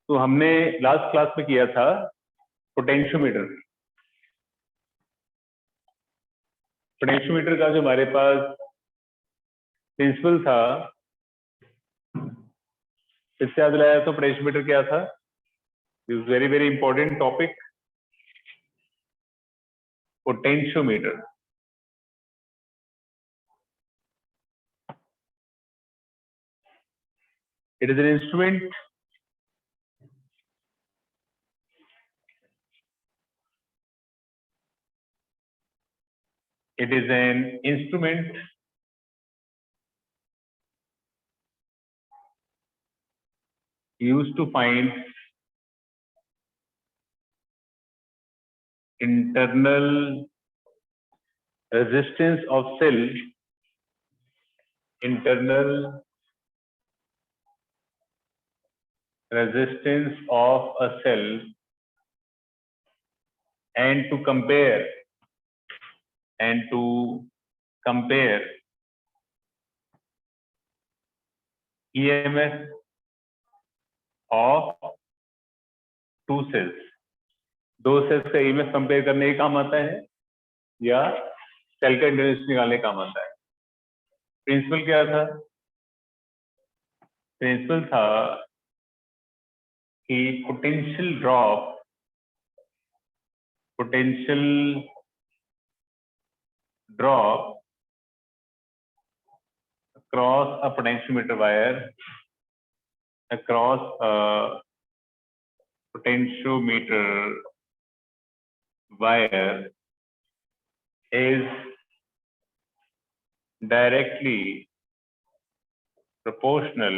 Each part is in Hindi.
तो हमने लास्ट क्लास में किया था पोटेंशियोमीटर। पोटेंशियोमीटर का जो हमारे पास प्रिंसिपल था, इससे याद लाया तो पोटेंशियोमीटर क्या था? Is very very important topic, potentiometer. It is an instrument used to find internal resistance of cell, internal resistance of a cell, and to compare EMF of two cells। दो सेल्स का EMF कंपेयर करने के काम आता है या सेल का इंटरनेस निकालने का काम आता है। प्रिंसिपल क्या था? प्रिंसिपल था कि potential drop across a potentiometer wire, is directly proportional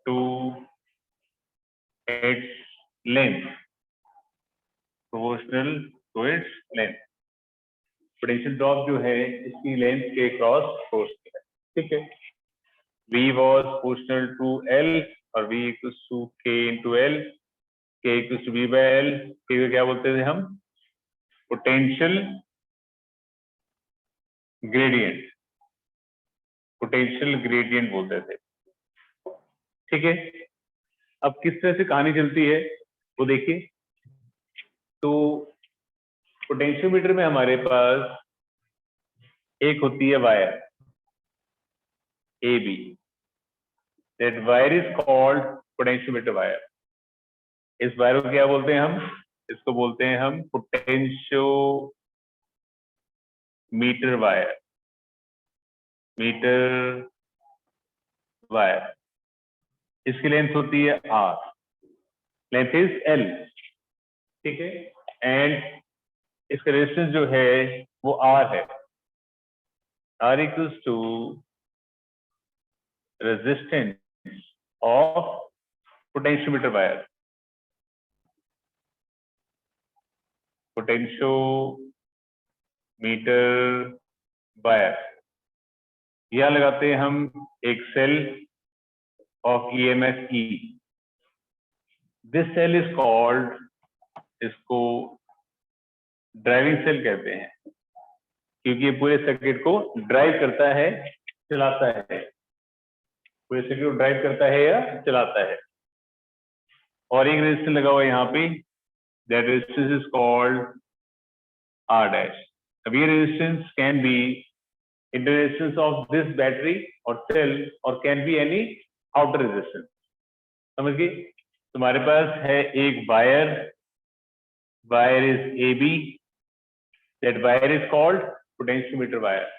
to its length, potential drop जो है इसकी लेंथ के क्रॉस प्रोपोर्शनल है। ठीक है, V was proportional to L और V equals to K into L, K equals to V by L। K को क्या बोलते थे हम? पोटेंशियल ग्रेडियंट बोलते थे। ठीक है, अब किस तरह से कहानी चलती है वो देखिए। तो पोटेंशियोमीटर में हमारे पास एक होती है wire AB, that wire is called potentiometer wire. इस वायर को क्या बोलते हैं हम? इसको बोलते हैं हम पोटेंशियोमीटर वायर, इसकी लेंथ होती है R, लेंथ इज L। ठीक है, एंड इसका रेजिस्टेंस जो है वो R है। R equals to resistance of potentiometer wire. Potentiometer wire यहां लगाते हैं हम एक cell of EMF E। This cell is called, इसको ड्राइविंग सेल कहते हैं, क्योंकि ये पूरे सर्किट को ड्राइव करता है, चलाता है। पूरे सर्किट को ड्राइव करता है या चलाता है। और एक रेजिस्टेंस लगा हुआ है यहाँ पे, that resistance is called R dash. अब ये resistance can be inner resistance of this battery or cell or can be any outer resistance। समझ गए? तुम्हारे पास है एक wire is AB, that wire is called potentiometer wire,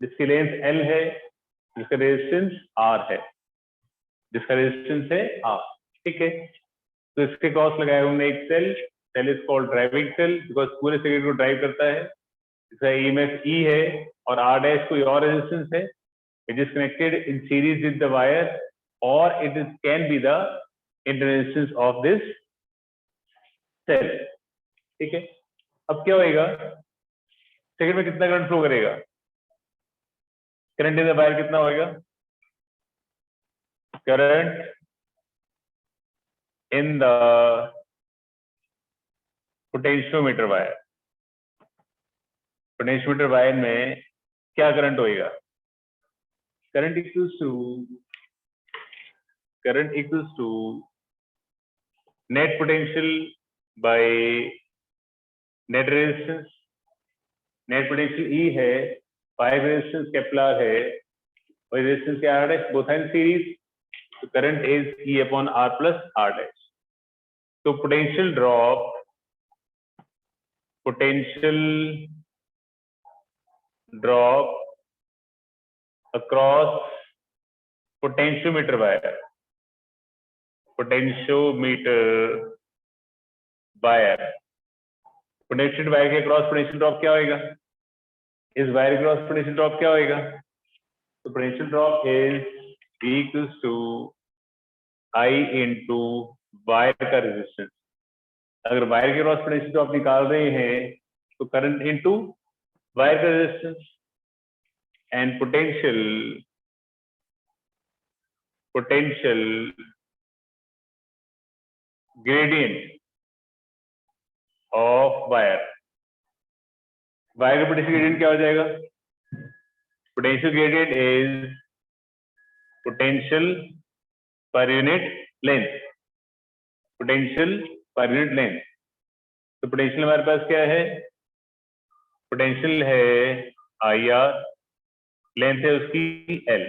जिसकी लेंथ L है, जिसका रेजिस्टेंस R है, R। ठीक है, तो इसके क्रॉस लगाया हमने एक cell is called driving cell, because पूरे सर्किट को ड्राइव करता है। इसका EMF E है और R डैश कोई और रेजिस्टेंस है। It is connected in series with the wire और it is can be the inter resistance of this cell. ठीक है, अब क्या होएगा? सेकंड में कितना करंट फ्लो करेगा? करंट इन द वायर कितना होएगा? Current in the potentiometer wire, potentiometer wire में क्या करंट होएगा? Current equals to current equals to net potential by net resistance. Net potential E है, 5 रेजिस्टेंस केपलर है और रेजिस्टेंस क्या है, बोथ आर इन सीरीज, तो current is E upon R plus R dash. तो potential drop across potentiometer wire potential wire के क्रॉस पोटेंशियल ड्रॉप क्या होगा, इस वायर क्रॉस पोटेंशियल ड्रॉप क्या होगा, तो potential drop is equals to I into wire का रेजिस्टेंस. अगर वायर के क्रॉस पोटेंशियल ड्रॉप निकाल रहे हैं तो करंट इंटू वायर का resistance and potential gradient of wire का पोटेंशियल ग्रेडियंट क्या हो जाएगा, potential gradient is potential per unit length, तो पोटेंशियल हमारे पास क्या है, पोटेंशियल है IR, लेंथ है उसकी L,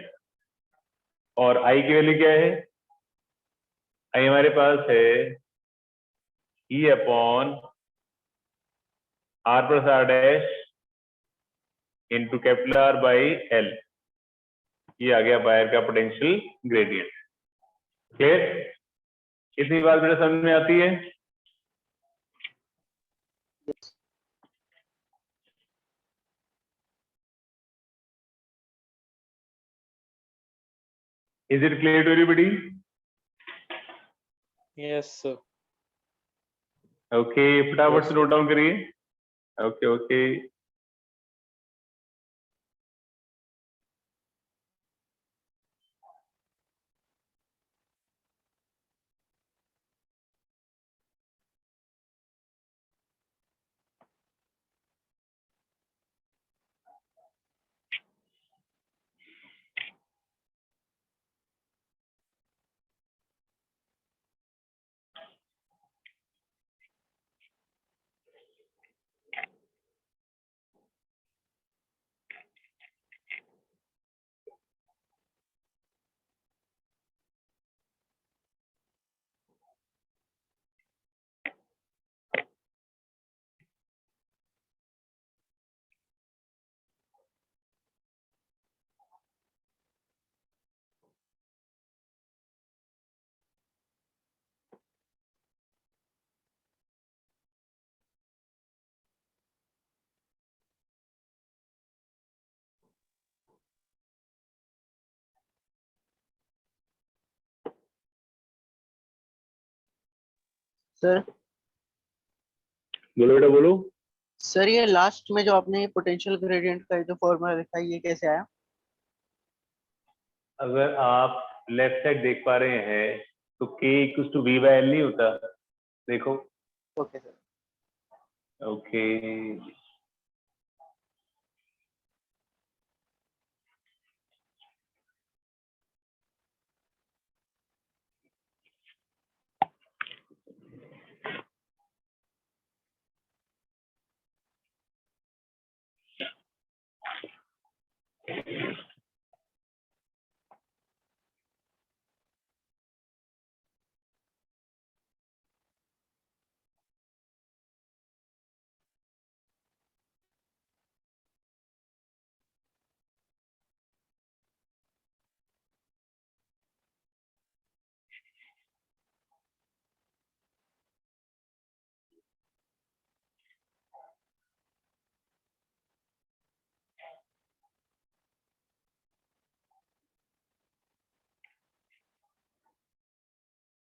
और I की वैल्यू क्या है, I हमारे पास है E upon R plus R dash into capital R by L. ये आ गया वायर का पोटेंशियल ग्रेडियंट. क्लियर, इतनी बात मेरे समझ में आती है. Is it clear to everybody? Yes, sir. Okay, फटाफट से नोट डाउन करिए. ओके. सर बोलो बेटा बोलो. सर ये लास्ट में जो आपने पोटेंशियल ग्रेडियंट का जो फॉर्मूला लिखा है ये कैसे आया? अगर आप लेफ्ट साइड देख पा रहे हैं तो K equals to V by L नहीं होता, देखो. Okay sir. ओके.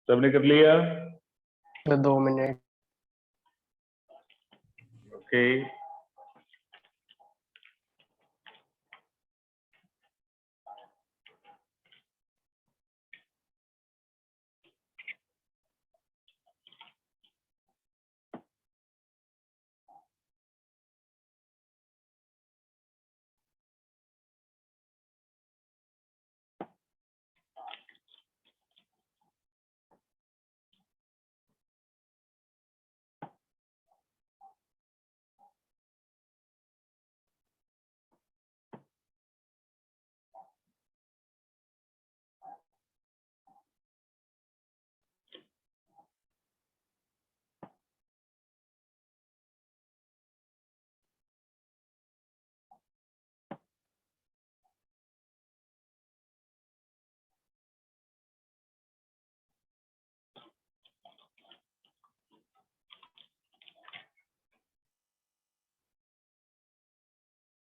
सबने कर लिया? 2 मिनट. ओके.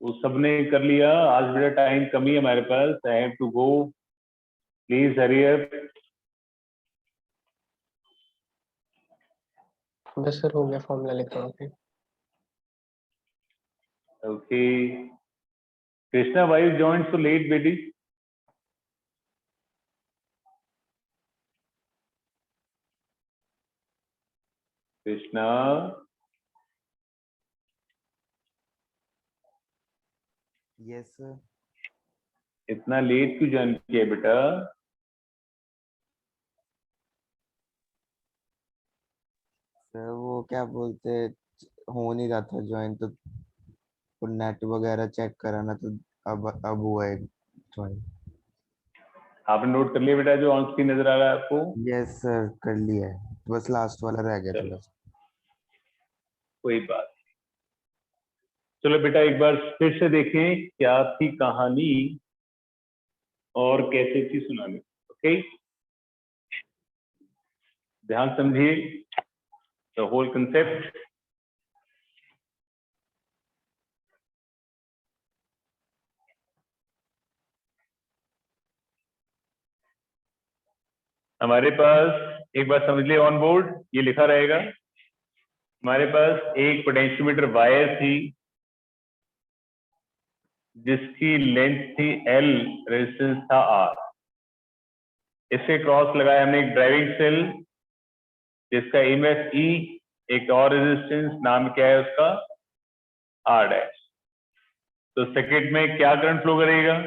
वो सबने कर लिया? आज बेटा टाइम कमी है हमारे पास, I have to go, please hurry up. बस सर हो गया, फॉर्मूला लिख रहा हूँ फिर। Okay Krishna, why you joined so late बेटी? Krishna, yes sir. इतना लेट क्यों ज्वाइन किया बेटा? सर वो क्या बोलते, हो नहीं रहा था ज्वाइन, तो नेट वगैरह चेक करा ना, तो अब हुआ है ज्वाइन। आपने नोट कर लिया बेटा जो ऑन स्क्रीन नजर आ रहा है आपको? यस सर, कर लिया है, बस लास्ट वाला रह गया था चलो बस। कोई बात नहीं। चलो बेटा एक बार फिर से देखें क्या थी कहानी और कैसे थी सुनानी। ओके, ध्यान समझिए द होल कंसेप्ट। हमारे पास एक बार समझ लिया, ऑन बोर्ड ये लिखा रहेगा, हमारे पास एक पोटेंशियोमीटर वायर थी जिसकी लेंथ थी L, रेजिस्टेंस था R। इससे क्रॉस लगाया हमने एक ड्राइविंग सेल जिसका ईएमएफ E, एक और रेजिस्टेंस नाम क्या है उसका R डैश। तो सर्किट में क्या करंट फ्लो करेगा?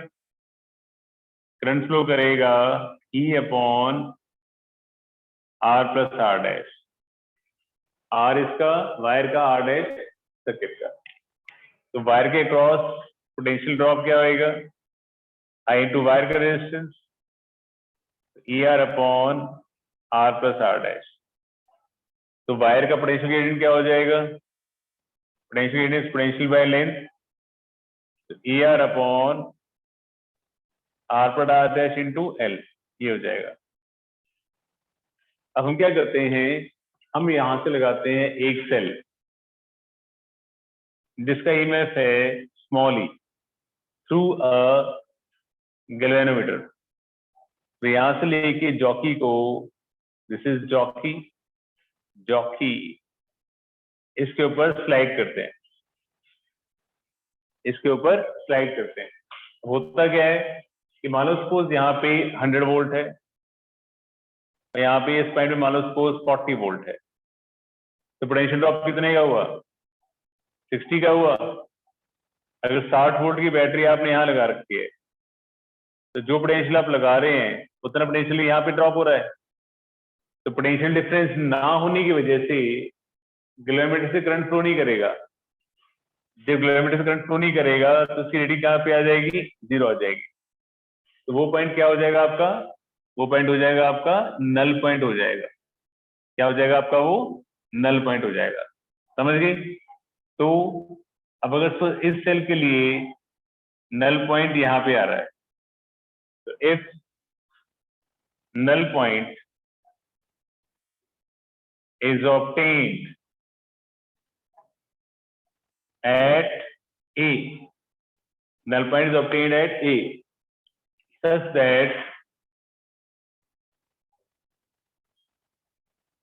करंट फ्लो करेगा E upon R plus R dash. R इसका, वायर का, R डैश सर्किट का। तो वायर के क्रॉस पोटेंशियल ड्रॉप क्या होएगा? I इंटू वायर का resistance ER upon R plus R dash. तो वायर का पोटेंशियल ग्रेडियंट क्या हो जाएगा? Potential gradient potential by length, तो ER अपॉन R पर R डैश इंटू L, ये हो जाएगा। अब हम क्या करते हैं, हम यहां से लगाते हैं एक सेल जिसका ईएमएफ है small e through a galvanometer. तो यहां से लेके जॉकी को, दिस इज जॉकी, जॉकी इसके ऊपर स्लाइड करते हैं, इसके ऊपर स्लाइड करते हैं। होता क्या है कि मान लो सपोज यहाँ पे 100 वोल्ट है और यहाँ पे इस पॉइंट में मान लो सपोज 40 वोल्ट है, तो पोटेंशियल ड्रॉप कितने का हुआ? 60 का हुआ। अगर 60 वोल्ट की बैटरी आपने यहाँ लगा रखी है तो जो पोटेंशियल आप लगा रहे हैं उतना पोटेंशियल यहाँ पे ड्रॉप हो रहा है। तो पोटेंशियल डिफरेंस ना होने की वजह से गैल्वेनोमीटर से करंट फ्लो नहीं करेगा। जब गैल्वेनोमीटर से करंट फ्लो नहीं करेगा तो उसकी रीडिंग कहाँ पे आ जाएगी? 0 आ जाएगी। तो वो पॉइंट क्या हो जाएगा आपका? वो पॉइंट हो जाएगा आपका नल पॉइंट हो जाएगा। क्या हो जाएगा आपका? वो नल पॉइंट हो जाएगा। समझ गए? तो अब अगर इस सेल के लिए नल पॉइंट यहाँ पे आ रहा है, तो if null point is obtained at A, null point is obtained at A such that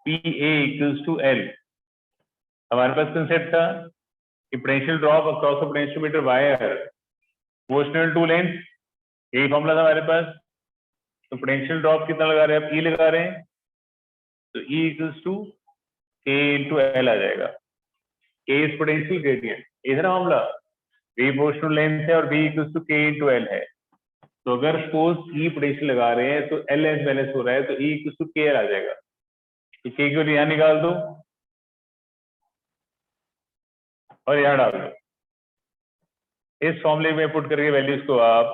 PA equals to L। हमारे पास कंसेप्ट था कि potential drop across a potentiometer wire proportional to length, यही फॉर्मूला था हमारे पास। तो पोटेंशियल ड्रॉप कितना लगा रहे हैं? आप E लगा रहे हैं, तो E equals to K into L आ जाएगा। K इज पोटेंशियल ग्रेडियंट, इधर मामला V प्रोपोर्शनल लेंथ है और V equals to K into L है। तो अगर सपोज E पोटेंशियल लगा रहे हैं तो L एस बैलेंस हो रहा है, तो E इक्वल्स टू K आ जाएगा। तो K को यहाँ निकाल दो और यहाँ डाल दो। इस फॉर्मूले में पुट करके वैल्यूज को आप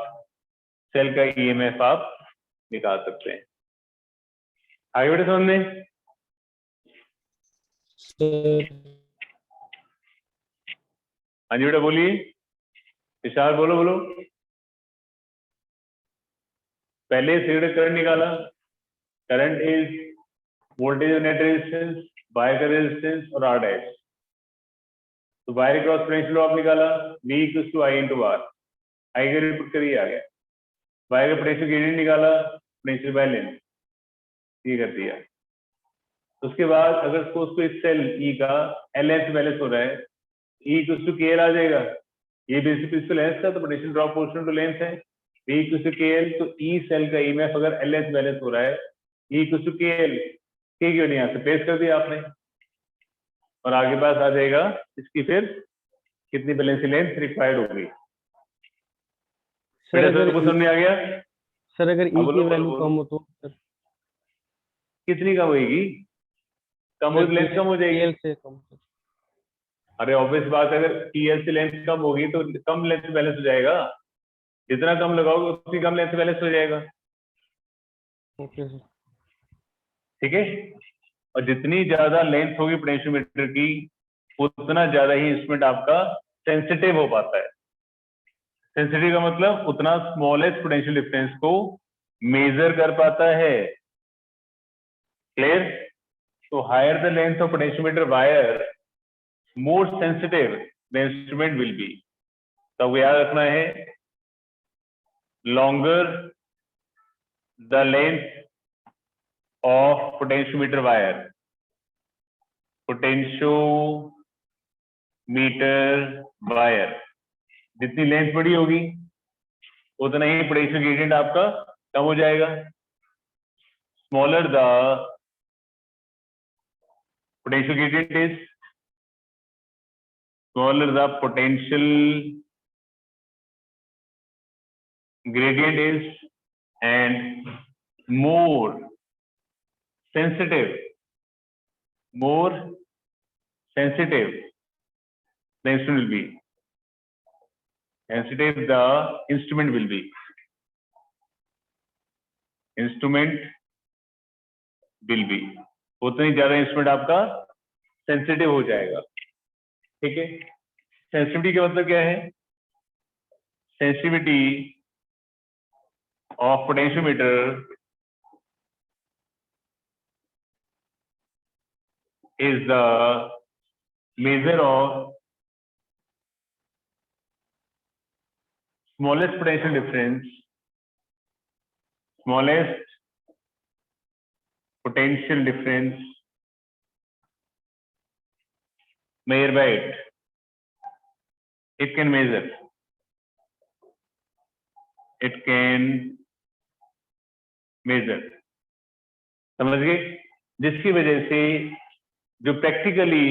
सेल का ईएमएफ आप निकाल सकते हैं। आगे बढ़े समझ में? हाँ जी बेटा बोलिए, विशाल बोलो बोलो। पहले सीधे करंट निकाला, current is voltage net resistance, wire का रेजिस्टेंस और आर डैश। तो वायर क्रॉस पोटेंशियल आप निकाला V equal to I into R, I का रिपीट करिए आ गया। वायर का पोटेंशियल ग्रेडियंट निकाला पोटेंशियल बाय लेंथ, ये कर दिया। उसके बाद अगर सपोज कोई सेल E का LS बैलेंस हो रहा है, E इक्वल टू KL आ जाएगा, ये बेसिकली इसका लेंथ था तो potential drop portion to length है, V इक्वल टू KL, तो E सेल का EMF अगर LS बैलेंस हो रहा है, E equal to KL, K क्यों नहीं यहाँ से प्लेस कर दिया आपने, और आगे पास आ जाएगा इसकी फिर कितनी बैलेंस लेंथ रिक्वायर्ड होगी। सर बेटा अगर सबको समझ में आ गया? सर अगर हाँ, ई बोलो, की वैल्यू बोलो। कम हो तो सर कितनी कम होगी? कम हो लेंथ कम हो जाएगी। KL से कम सर। अरे ऑब्वियस बात है, अगर PL से लेंथ कम होगी तो कम लेंथ बैलेंस हो जाएगा, जितना कम लगाओगे उतनी कम लेंथ बैलेंस हो जाएगा। Okay sir. ठीक है, और जितनी ज्यादा लेंथ होगी पोटेंशियोमीटर की उतना ज्यादा ही इंस्ट्रूमेंट आपका सेंसिटिव हो पाता है। सेंसिटिव का मतलब उतना स्मॉलेस्ट पोटेंशियल डिफरेंस को मेजर कर पाता है। क्लियर? तो higher the length of potentiometer wire, more sensitive the instrument will be. तो याद रखना है, longer the length of potentiometer wire, potentiometer wire जितनी लेंथ बड़ी होगी उतना ही पोटेंशियल ग्रेडियंट आपका कम हो जाएगा। Smaller the potential gradient is, smaller the potential gradient is, and more sensitive the instrument will be, sensitive the instrument will be, उतना ही ज्यादा इंस्ट्रूमेंट आपका सेंसिटिव हो जाएगा। ठीक है, सेंसिटिविटी का मतलब क्या है? Sensitivity of potentiometer is the measure of smallest potential difference, measured by it can measure, समझ गए? जिसकी वजह से जो प्रैक्टिकली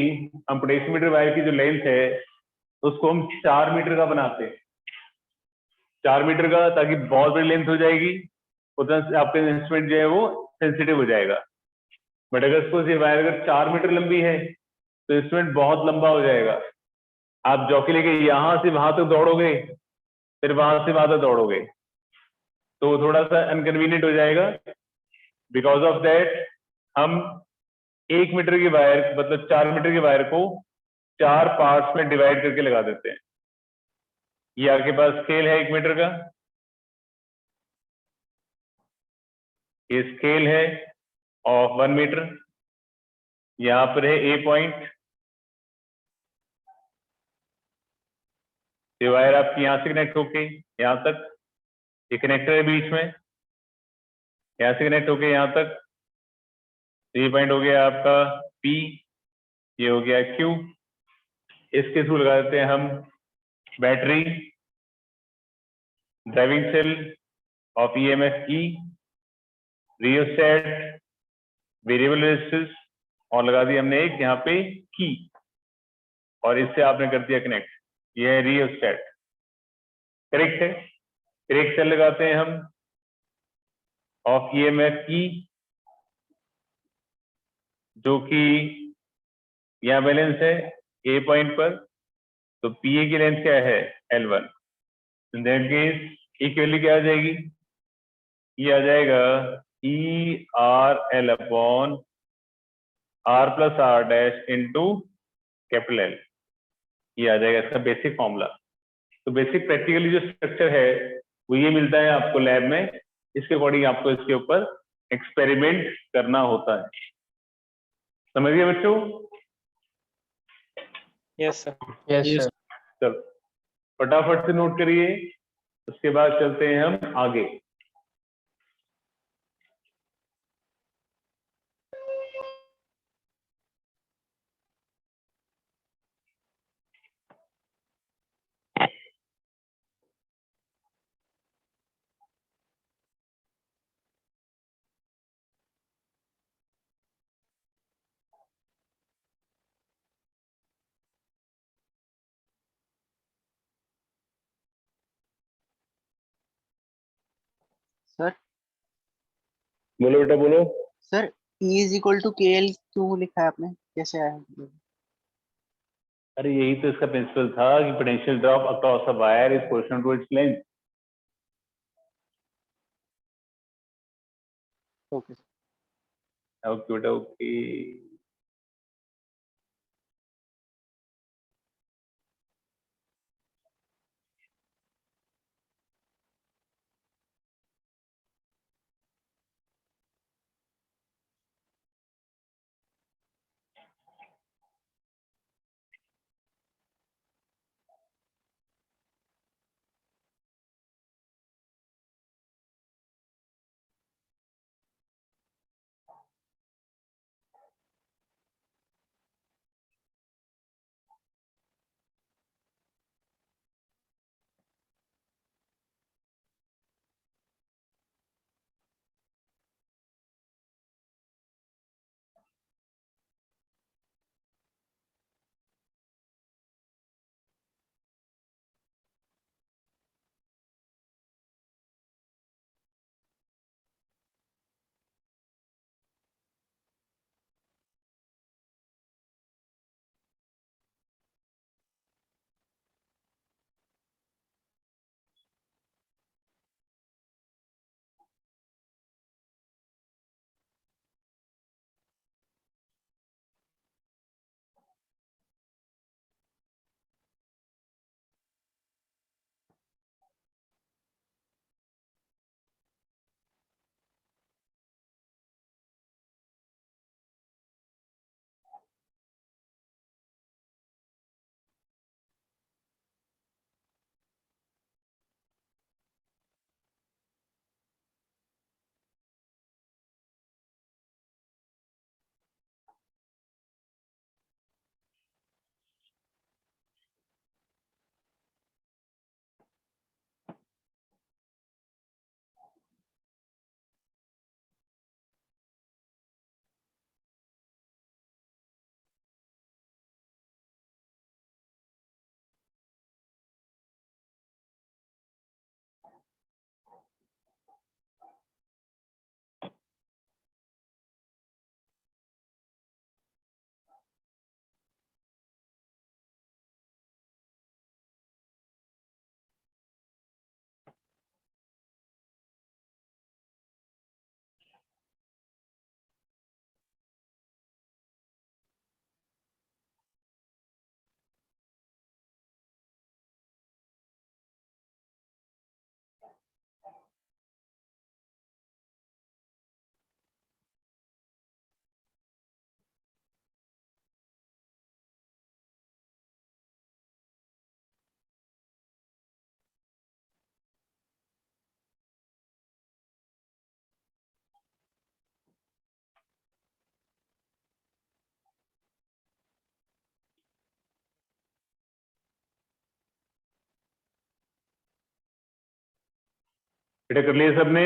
हम पोटेंशियोमीटर वायर की जो लेंथ है उसको हम 4 मीटर का बनाते हैं, 4 मीटर का, ताकि बहुत बड़ी लेंथ हो जाएगी, उतना आपका इंस्ट्रूमेंट जो है वो सेंसिटिव हो जाएगा। बट अगर सपोज ये वायर अगर 4 मीटर लंबी है तो इंस्ट्रूमेंट बहुत लंबा हो जाएगा। आप जॉकी लेके यहां से वहां तक दौड़ोगे, फिर वहां से वहां तक दौड़ोगे, तो थोड़ा सा अनकन्वीनियंट हो जाएगा। बिकॉज ऑफ दैट हम 1 मीटर की वायर, मतलब 4 मीटर की वायर को 4 पार्ट्स में डिवाइड करके लगा देते हैं। ये आपके पास स्केल है 1 मीटर का, ये स्केल है ऑफ 1 मीटर, यहां पर है ए पॉइंट, ये वायर आपकी यहां से कनेक्ट होके यहां तक, ये कनेक्टर है बीच में, यहां से कनेक्ट होके यहां तक, ये पॉइंट हो गया आपका P, ये हो गया Q। इसके थ्रू लगा देते हैं हम battery, driving cell of EMF E, rheostat, variable resistance, और लगा दी हमने एक यहाँ पे की, और इससे आपने कर दिया कनेक्ट, ये है रियोस्टेट। करेक्ट है? फिर एक सेल लगाते हैं हम ऑफ EMF E, जो कि यहाँ बैलेंस है ए पॉइंट पर, तो PA की लेंथ क्या है? L1। In that case equally क्या आ जाएगी? ये आ जाएगा ERL upon R plus R dash into capital L, ये आ जाएगा इसका बेसिक फॉर्मूला। तो बेसिक प्रैक्टिकली जो स्ट्रक्चर है वो ये मिलता है आपको लैब में, इसके अकॉर्डिंग आपको इसके ऊपर एक्सपेरिमेंट करना होता है। समझ गए बच्चों? Yes sir. Yes Yes, sir. चलो फटाफट से नोट करिए, उसके बाद चलते हैं हम आगे। सर बोलो बेटा बोलो। Sir E is equal to K L क्यों लिखा है आपने, कैसे आया? अरे यही तो इसका प्रिंसिपल था कि potential drop across a wire is proportional to its length. Okay. Okay बेटा ओके। बेटा कर लिए सबने?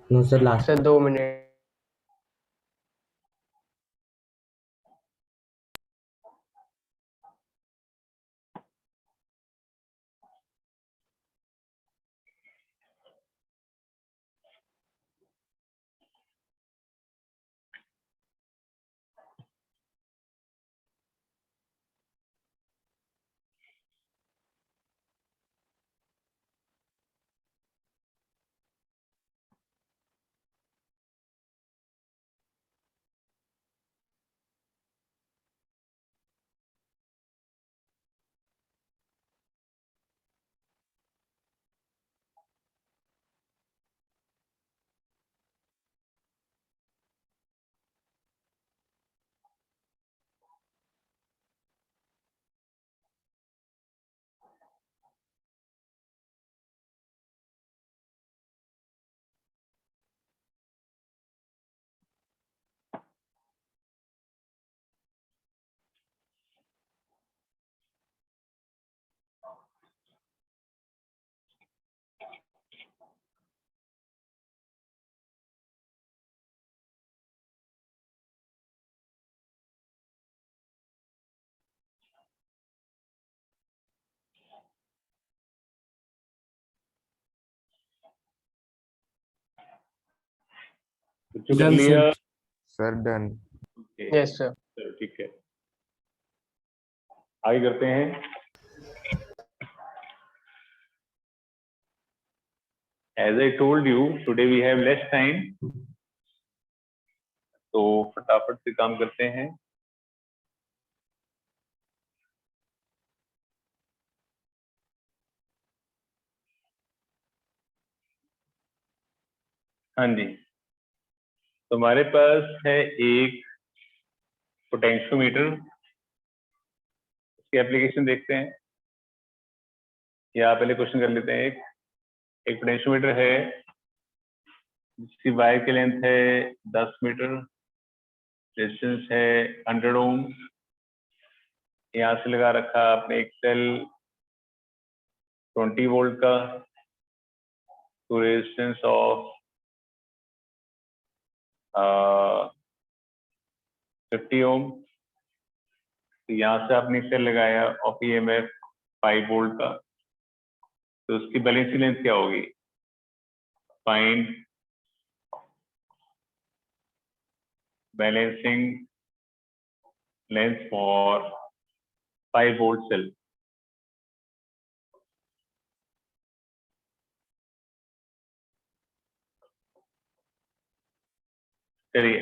No sir, last sir 2 minute. बच्चों कर Done, लिया? sir. Sir done. Okay, yes sir. चलो ठीक है, आगे करते हैं। As I told you, today we have less time, तो फटाफट से काम करते हैं। हाँ जी, तो हमारे पास है एक पोटेंशियोमीटर, उसकी एप्लीकेशन देखते हैं या पहले क्वेश्चन कर लेते हैं। एक पोटेंशियोमीटर है जिसकी वायर की लेंथ है 10 मीटर, रेजिस्टेंस है 100 ओम। यहाँ से लगा रखा आपने एक सेल 20 वोल्ट का टू रेजिस्टेंस ऑफ 50 ओम। तो यहाँ से आपने सेल लगाया ऑफ ईएमएफ 5 वोल्ट का, तो उसकी बैलेंसिंग लेंथ क्या होगी? Find balancing length for 5 volt cell. चलिए,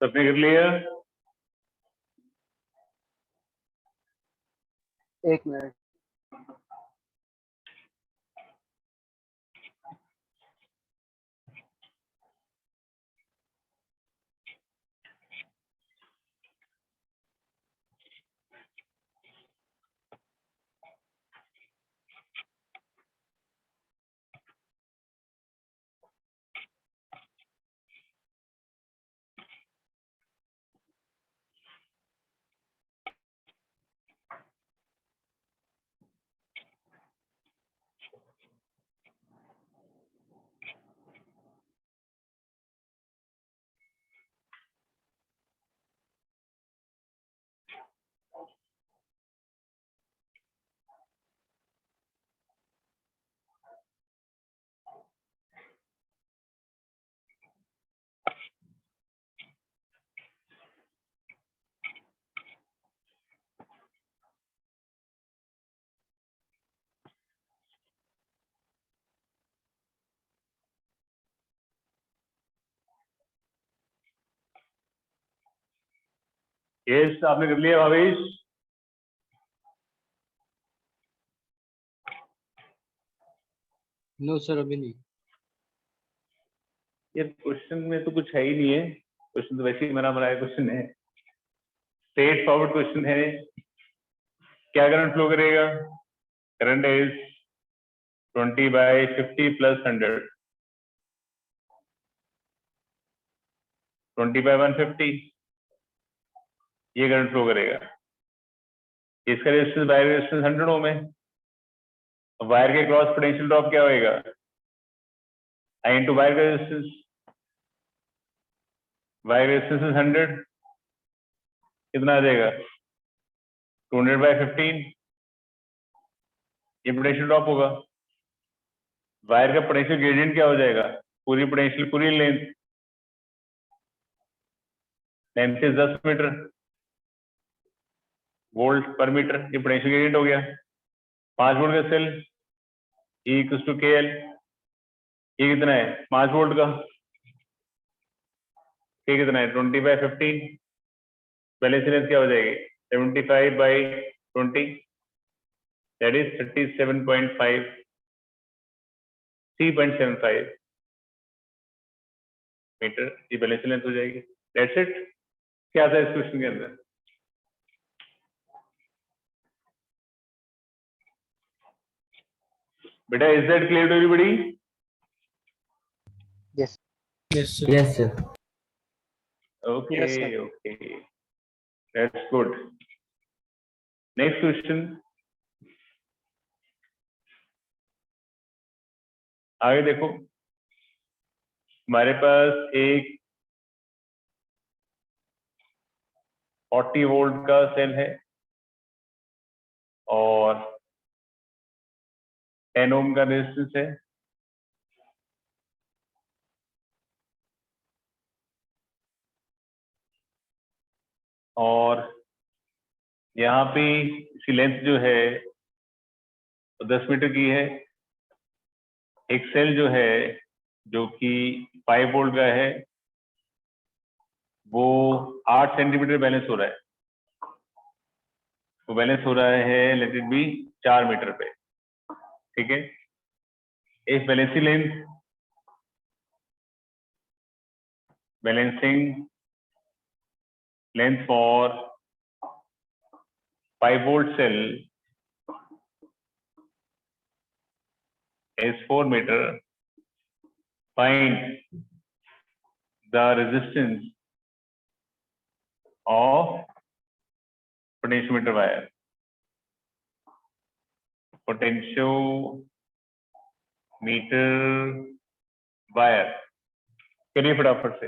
सबने कर लिया? एक मिनट। यस, आपने कर लिया भावेश? नो सर, अभी नहीं। ये क्वेश्चन में तो कुछ है ही नहीं है, क्वेश्चन तो वैसे ही मना बनाया क्वेश्चन है, स्ट्रेट फॉरवर्ड क्वेश्चन है। क्या करंट फ्लो करेगा? current is 20 by 50 plus 100, 20 by 150, ये करंट फ्लो करेगा। इसका रेजिस्टेंस वायर रेजिस्टेंस 100 ओम है। वायर के क्रॉस पोटेंशियल ड्रॉप क्या होएगा? आई इंटू वायर का रेजिस्टेंस, वायर रेजिस्टेंस इज 100, कितना आ जाएगा? 200 by 15, ये पोटेंशियल ड्रॉप होगा। वायर का पोटेंशियल ग्रेडियंट क्या हो जाएगा? पूरी पोटेंशियल, पूरी length is 10 metre, volt per metre, ये पोटेंशियल ग्रेडियंट हो गया। 5 वोल्ट का cell, E equals to KL, ये कितना है? 5 वोल्ट का, ये कितना है? 20 by 15, बैलेंस लेंथ क्या हो जाएगी? 75 by 20, दैट इज 37.5, 3.75 मीटर, ये बैलेंस लेंथ हो जाएगी। That's it. क्या था इस क्वेश्चन के अंदर? बेटा, is that clear to everybody? Yes. Yes, sir. Yes, sir. Okay, Yes, sir. okay, that's good. Next question. आगे देखो, हमारे पास एक 40 वोल्ट का सेल है और 10 ओम का रेजिस्टेंस है। और यहाँ पे इसकी लेंथ जो है तो 10 मीटर की है। एक सेल जो है जो कि 5 वोल्ट का है वो 8 सेंटीमीटर बैलेंस हो रहा है। वो बैलेंस हो रहा है लेट इट बी 4 मीटर पे, ठीक है। इस balancing length for 5 volt cell is 4 meter. Find the resistance of potentiometer wire. Potentiometer wire. करिए फटाफट से।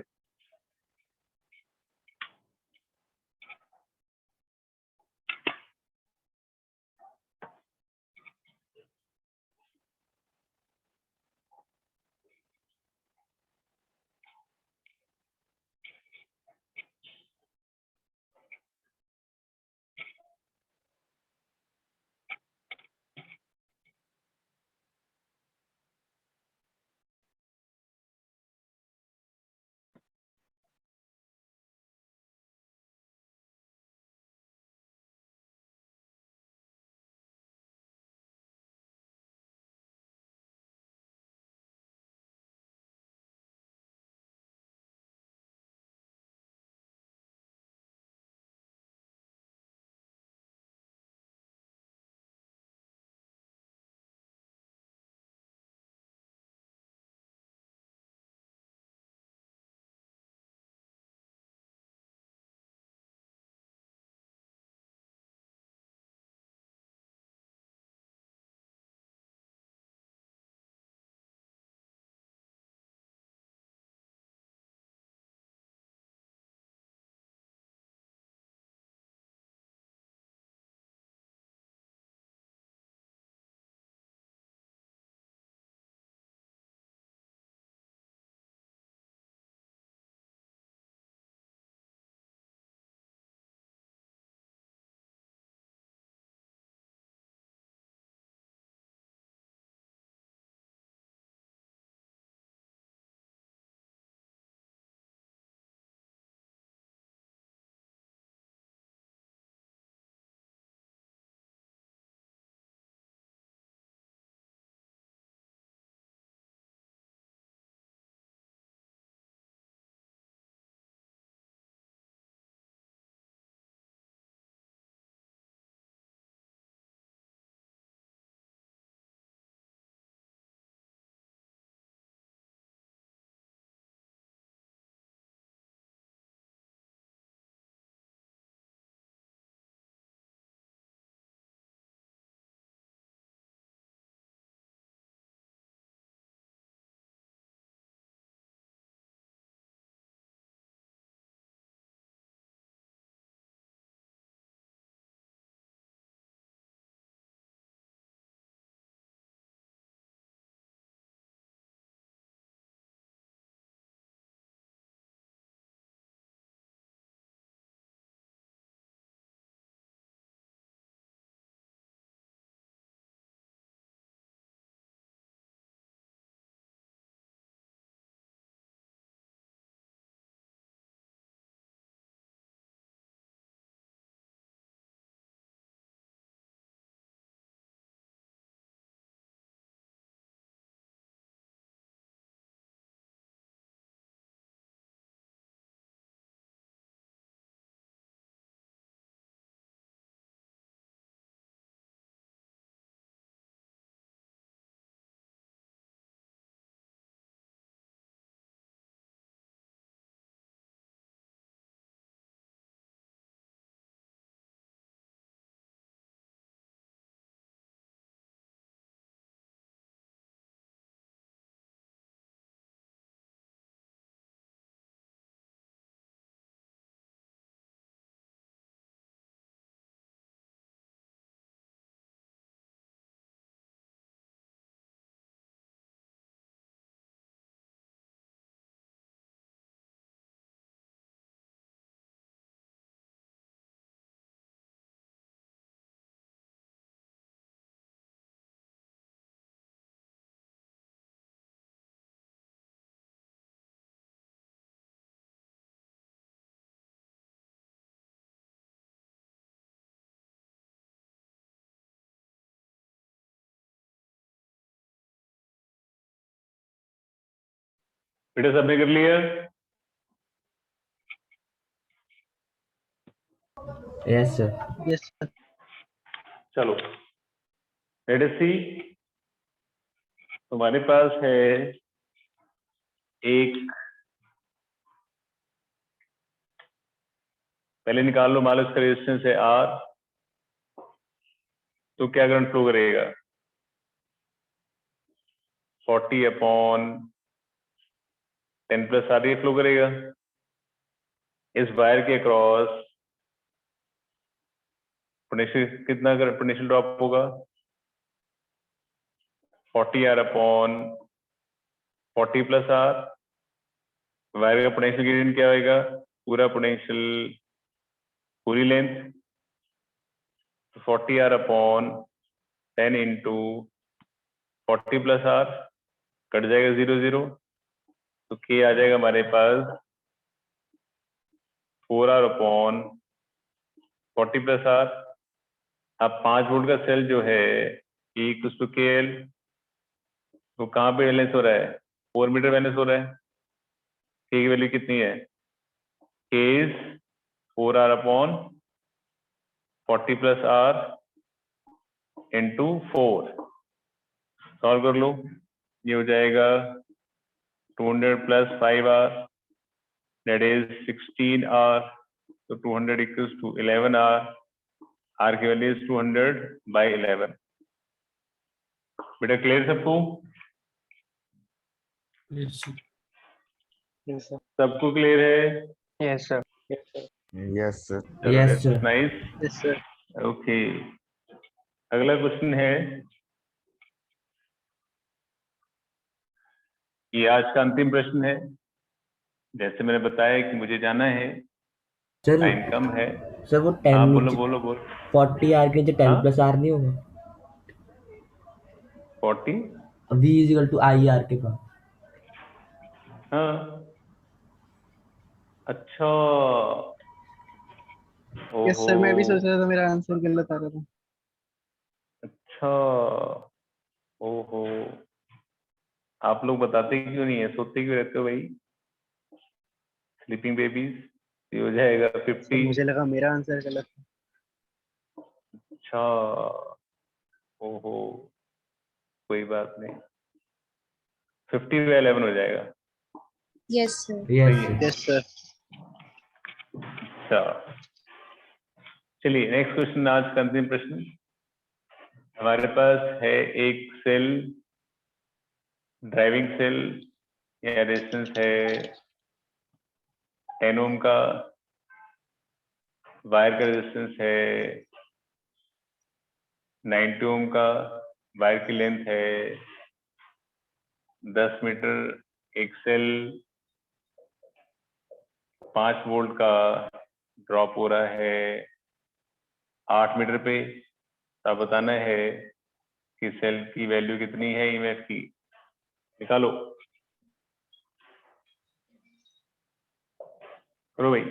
बेटा सबने कर लिया? Yes sir. Yes sir. चलो लेट अस सी। तुम्हारे पास है एक, पहले निकाल लो, मान लो इसका रेजिस्टेंस है R, तो क्या करंट फ्लो करेगा? 40/10 R ये फ्लो करेगा। इस वायर के अक्रॉस पोटेंशियल कितना पोटेंशियल ड्रॉप होगा? 40R/40 + R। वायर का पोटेंशियल ग्रेडियंट क्या होगा? पूरा पोटेंशियल, पूरी लेंथ 40R/10 × 40 + R, कट जाएगा 0 0, तो K आ जाएगा हमारे पास 4R/40 + R। अब 5 वोल्ट का सेल जो है E = KL, तो कहाँ पे बैलेंस हो रहा है? 4 मीटर बैलेंस हो रहा है। K की वैल्यू कितनी है? K is 4R/40 + R × 4। Solve कर लो, ये हो जाएगा 200 + 5R, that is 16R, तो 200 = 11R। R की वैल्यू 200/11। बेटा क्लियर सबको? Yes sir. सबको क्लियर है? Yes sir. Yes sir. Yes, sir. Nice. Yes sir. Okay, अगला क्वेश्चन है, ये आज का अंतिम प्रश्न है। जैसे मैंने बताया कि मुझे जाना है, सर टाइम कम है। सर वो हाँ 10 बोलो बोलो बोलो। 40 आर के नीचे 10 हाँ? + R नहीं होगा? 40? V = I R के पास। हाँ, अच्छा। यस ओहो, सर, मैं भी सोच रहा था मेरा आंसर गलत आ रहा था। अच्छा। ओहो, आप लोग बताते क्यों नहीं है? सोते क्यों रहते हो भाई? Sleeping babies. ये हो जाएगा सर 50। मुझे लगा मेरा आंसर गलत था। अच्छा, ओहो, कोई बात नहीं, 50/11 हो जाएगा। Yes, sir. यस सही है। सर। Yes sir. अच्छा, चलिए नेक्स्ट क्वेश्चन, आज का अंतिम प्रश्न। हमारे पास है एक सेल, ड्राइविंग सेल, या रेजिस्टेंस है 10 ओम का, वायर का रेजिस्टेंस है 90 ओम का, वायर की लेंथ है 10 मीटर, एक सेल 5 वोल्ट का ड्रॉप हो रहा है 8 मीटर पे। अब बताना है कि सेल की वैल्यू कितनी है ईएमएफ की, निकालो। करो भाई।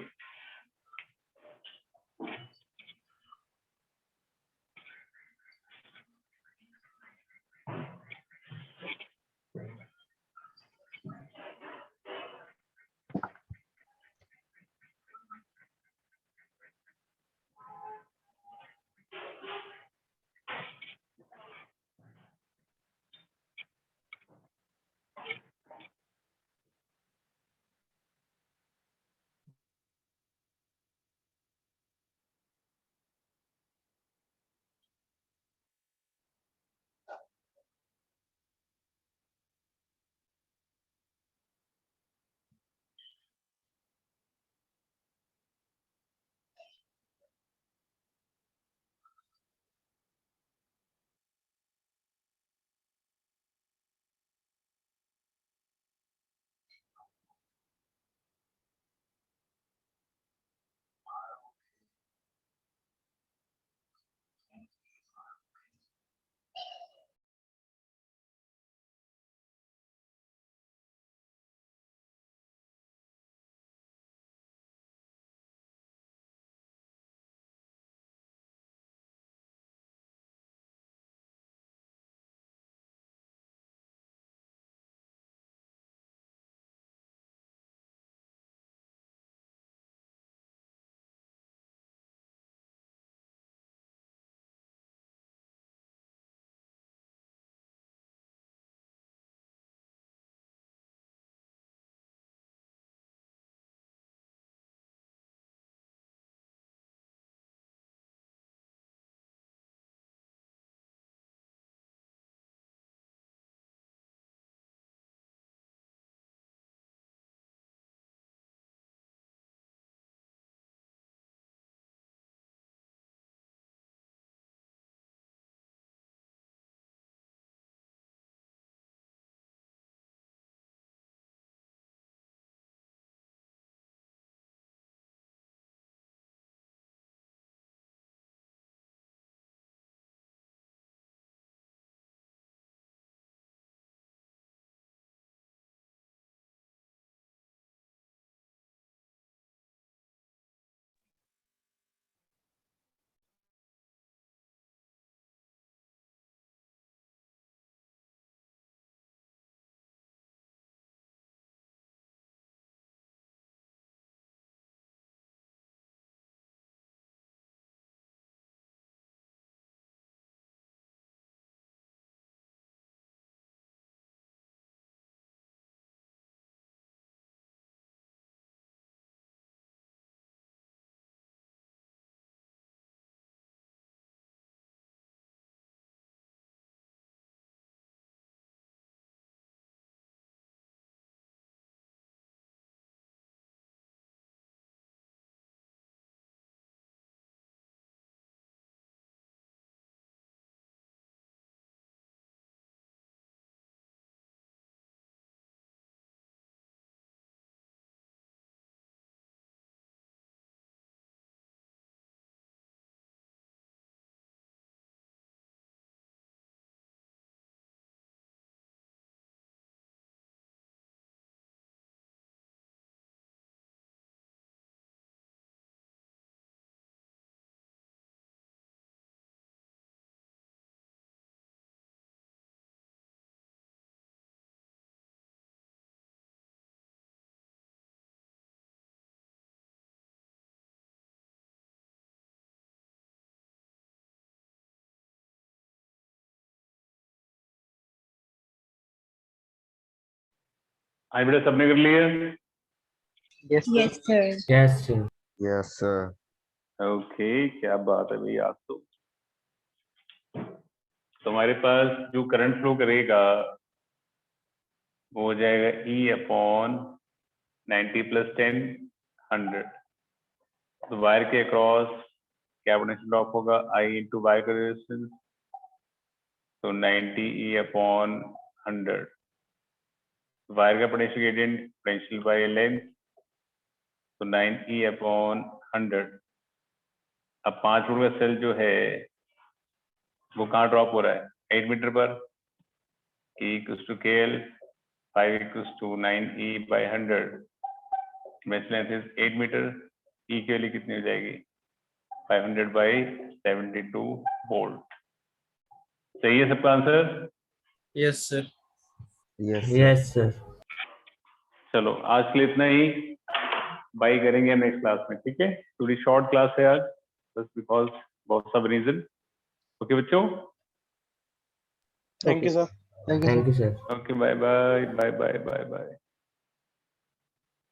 हाँ बेटा, सबने कर लिया? Yes, sir. Yes, sir. Yes, sir. Yes sir. Okay, क्या बात है भाई, आज तो तुम्हारे पास जो करंट फ्लो करेगा वो हो जाएगा E अपॉन 90 प्लस 10 100। तो वायर के अक्रॉस क्या पोटेंशियल ड्रॉप होगा, I इंटू वायर का रेजिस्टेंस, तो 90 E अपॉन 100। वायर का potential gradient potential by length, तो 9E अपॉन 100। अब 5 वोल्ट का सेल जो है वो कहाँ ड्रॉप हो रहा है, 8 मीटर पर। E equals to KL, 5 equals to 9E by 100। Mesh length is 8 metre, E के लिए कितनी हो जाएगी, 500 बाई 72 वोल्ट। सही है सबका answer? Yes, sir. Yes Yes, sir. चलो आज के लिए इतना ही, बाई करेंगे हम नेक्स्ट क्लास में, ठीक है? थोड़ी शॉर्ट क्लास है आज, बस बिकॉज बहुत सब रीजन। ओके बच्चों, Thank you, sir. Thank you, sir. Thank you, sir. Okay, bye bye bye bye bye bye.